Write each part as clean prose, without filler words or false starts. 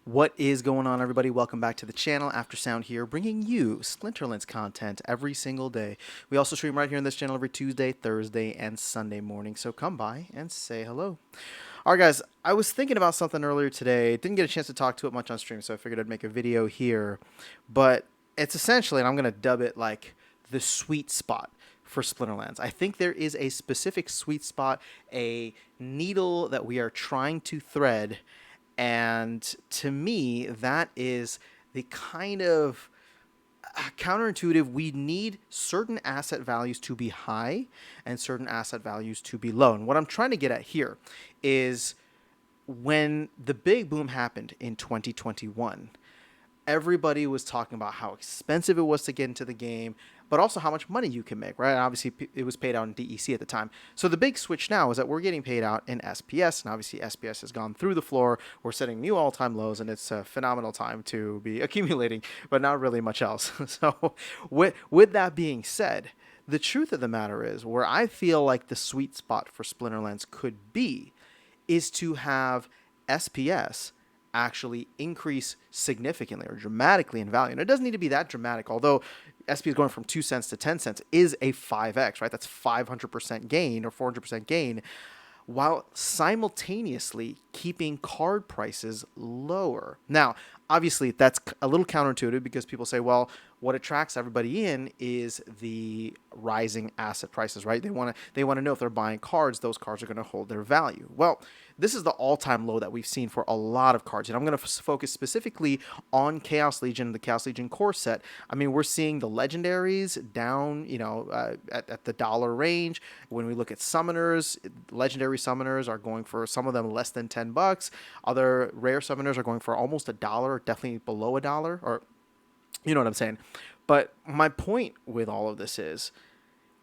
What is going on, everybody? Welcome back to the channel. After Sound here, bringing you Splinterlands content every single day. We also stream right here on this channel every Tuesday, Thursday, and Sunday morning, so come by and say hello. All right, guys, I was thinking about something earlier today. Didn't get a chance to talk to it much on stream, so I figured I'd make a video here. But it's essentially, and I'm going to dub it like the sweet spot for Splinterlands. I think there is a specific sweet spot, a needle that we are trying to thread, and to me, that is the kind of counterintuitive. We need certain asset values to be high and certain asset values to be low. And what I'm trying to get at here is when the big boom happened in 2021, everybody was talking about how expensive it was to get into the game, but also how much money you can make, right? And obviously, it was paid out in DEC at the time. So the big switch now is that we're getting paid out in SPS, and obviously SPS has gone through the floor. We're setting new all-time lows, and it's a phenomenal time to be accumulating, but not really much else. So with that being said, the truth of the matter is where I feel like the sweet spot for Splinterlands could be is to have SPS actually increase significantly or dramatically in value. And it doesn't need to be that dramatic, although SP is going from 2 cents to 10 cents is a 5x, right? That's 500% gain or 400% gain, while simultaneously keeping card prices lower. Now, obviously, that's a little counterintuitive because people say, well, what attracts everybody in is the rising asset prices, right? They want to know if they're buying cards, those cards are going to hold their value. Well, this is the all-time low that we've seen for a lot of cards, and I'm going to focus specifically on Chaos Legion, the Chaos Legion core set. I mean, we're seeing the legendaries down, at the dollar range. When we look at summoners, legendary summoners are going for, some of them, less than $10. Other rare summoners are going for almost $1, definitely below $1, or you know what I'm saying. But my point with all of this is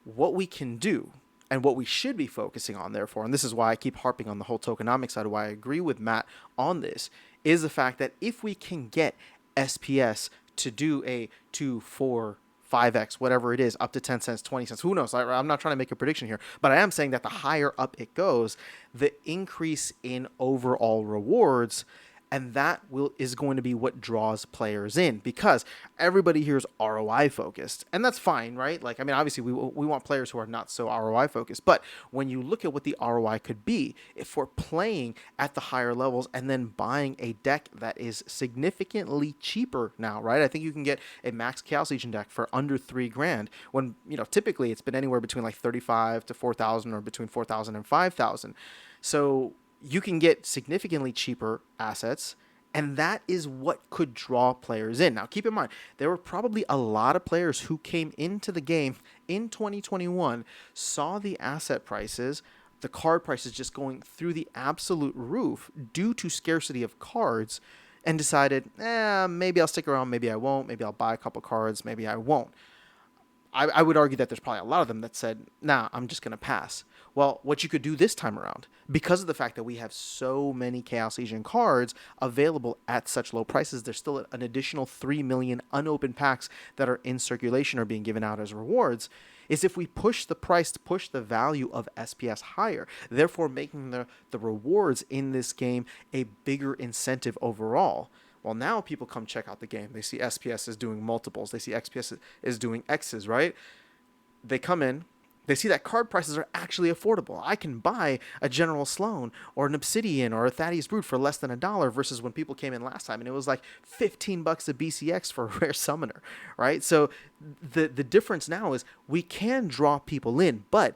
what we can do and what we should be focusing on, therefore, and this is why I keep harping on the whole tokenomics side, why I agree with Matt on this, is the fact that if we can get SPS to do a 2, 4, 5x, whatever it is, up to 10 cents, 20 cents, who knows? I'm not trying to make a prediction here, but I am saying that the higher up it goes, the increase in overall rewards, and that is going to be what draws players in, because everybody here is ROI focused, and that's fine, right? Like, I mean, obviously we want players who are not so ROI focused, but when you look at what the ROI could be, if we're playing at the higher levels and then buying a deck that is significantly cheaper now, right? I think you can get a max Chaos Legion deck for under $3,000 when, typically it's been anywhere between like 35 to 4,000 or between 4,000 and 5,000. So you can get significantly cheaper assets, and that is what could draw players in. Now, keep in mind, there were probably a lot of players who came into the game in 2021, saw the asset prices, the card prices just going through the absolute roof due to scarcity of cards, and decided, maybe I'll stick around, maybe I won't, maybe I'll buy a couple cards, maybe I won't. I would argue that there's probably a lot of them that said, nah, I'm just going to pass. Well, what you could do this time around, because of the fact that we have so many Chaos Legion cards available at such low prices, there's still an additional 3 million unopened packs that are in circulation or being given out as rewards, is if we push the price, to push the value of SPS higher, therefore making the rewards in this game a bigger incentive overall. Well, now people come check out the game. They see SPS is doing multiples. They see XPS is doing X's, right? They come in. They see that card prices are actually affordable. I can buy a General Sloan or an Obsidian or a Thaddeus Brute for less than $1 versus when people came in last time and it was like $15 a BCX for a rare summoner, right? So the difference now is we can draw people in, but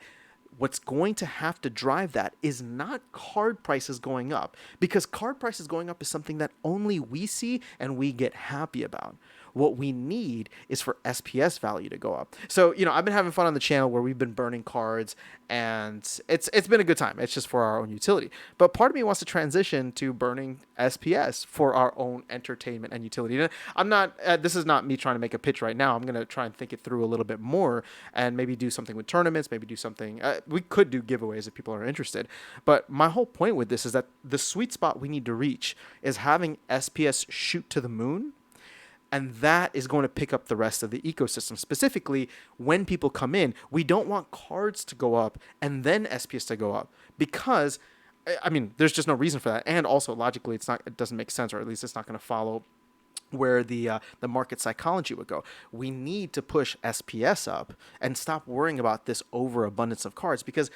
what's going to have to drive that is not card prices going up, because card prices going up is something that only we see and we get happy about. What we need is for SPS value to go up. So, I've been having fun on the channel where we've been burning cards, and it's been a good time. It's just for our own utility. But part of me wants to transition to burning SPS for our own entertainment and utility. And I'm not, this is not me trying to make a pitch right now. I'm going to try and think it through a little bit more and maybe do something with tournaments, maybe do something, we could do giveaways if people are interested. But my whole point with this is that the sweet spot we need to reach is having SPS shoot to the moon, and that is going to pick up the rest of the ecosystem. Specifically, when people come in, we don't want cards to go up and then SPS to go up, because I mean, there's just no reason for that. And also logically, it doesn't make sense, or at least it's not going to follow where the market psychology would go. We need to push SPS up and stop worrying about this overabundance of cards, because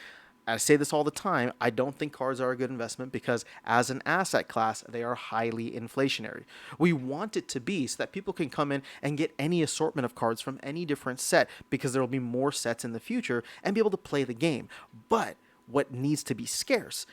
I say this all the time. I don't think cards are a good investment because, as an asset class, they are highly inflationary. We want it to be so that people can come in and get any assortment of cards from any different set, because there will be more sets in the future, and be able to play the game. But what needs to be scarce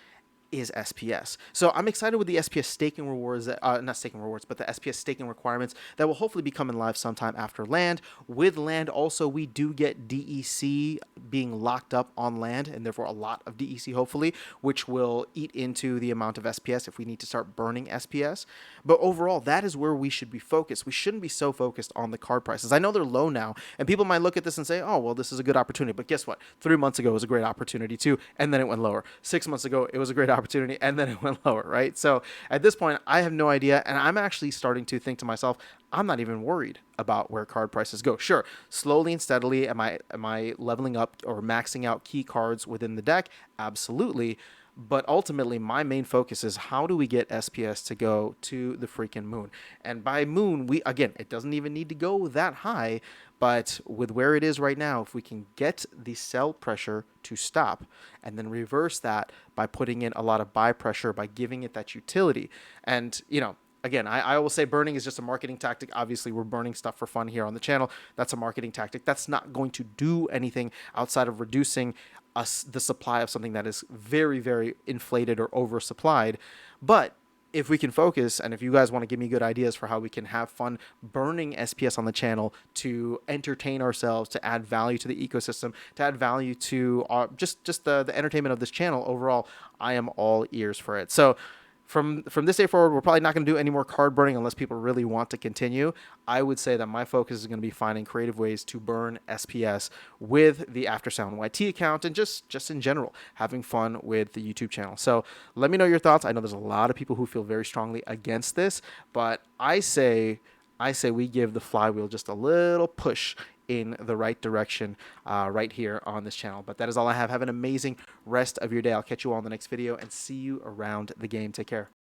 is SPS. So I'm excited with the SPS staking rewards, not staking rewards, but the SPS staking requirements that will hopefully be coming live sometime after land. With land, also, we do get DEC being locked up on land, and therefore a lot of DEC, hopefully, which will eat into the amount of SPS if we need to start burning SPS. But overall, that is where we should be focused. We shouldn't be so focused on the card prices. I know they're low now, and people might look at this and say, oh, well, this is a good opportunity. But guess what? 3 months ago was a great opportunity too, and then it went lower. 6 months ago, it was a great opportunity, and then it went lower, right? So at this point, I have no idea, and I'm actually starting to think to myself, I'm not even worried about where card prices go. Sure, slowly and steadily, am I leveling up or maxing out key cards within the deck? Absolutely. But ultimately, my main focus is how do we get SPS to go to the freaking moon? And by moon, it doesn't even need to go that high, but with where it is right now, if we can get the sell pressure to stop and then reverse that by putting in a lot of buy pressure, by giving it that utility. And, again, I will say burning is just a marketing tactic. Obviously, we're burning stuff for fun here on the channel. That's a marketing tactic. That's not going to do anything outside of reducing the supply of something that is very, very inflated or oversupplied. But if we can focus, and if you guys want to give me good ideas for how we can have fun burning SPS on the channel to entertain ourselves, to add value to the ecosystem, to add value to just the entertainment of this channel overall, I am all ears for it. So from this day forward, we're probably not going to do any more card burning unless people really want to continue. I would say that my focus is going to be finding creative ways to burn SPS with the Aftersound YT account, and just in general, having fun with the YouTube channel. So let me know your thoughts. I know there's a lot of people who feel very strongly against this, but I say we give the flywheel just a little push in the right direction right here on this channel. But that is all I have. Have an amazing rest of your day. I'll catch you all in the next video and see you around the game. Take care.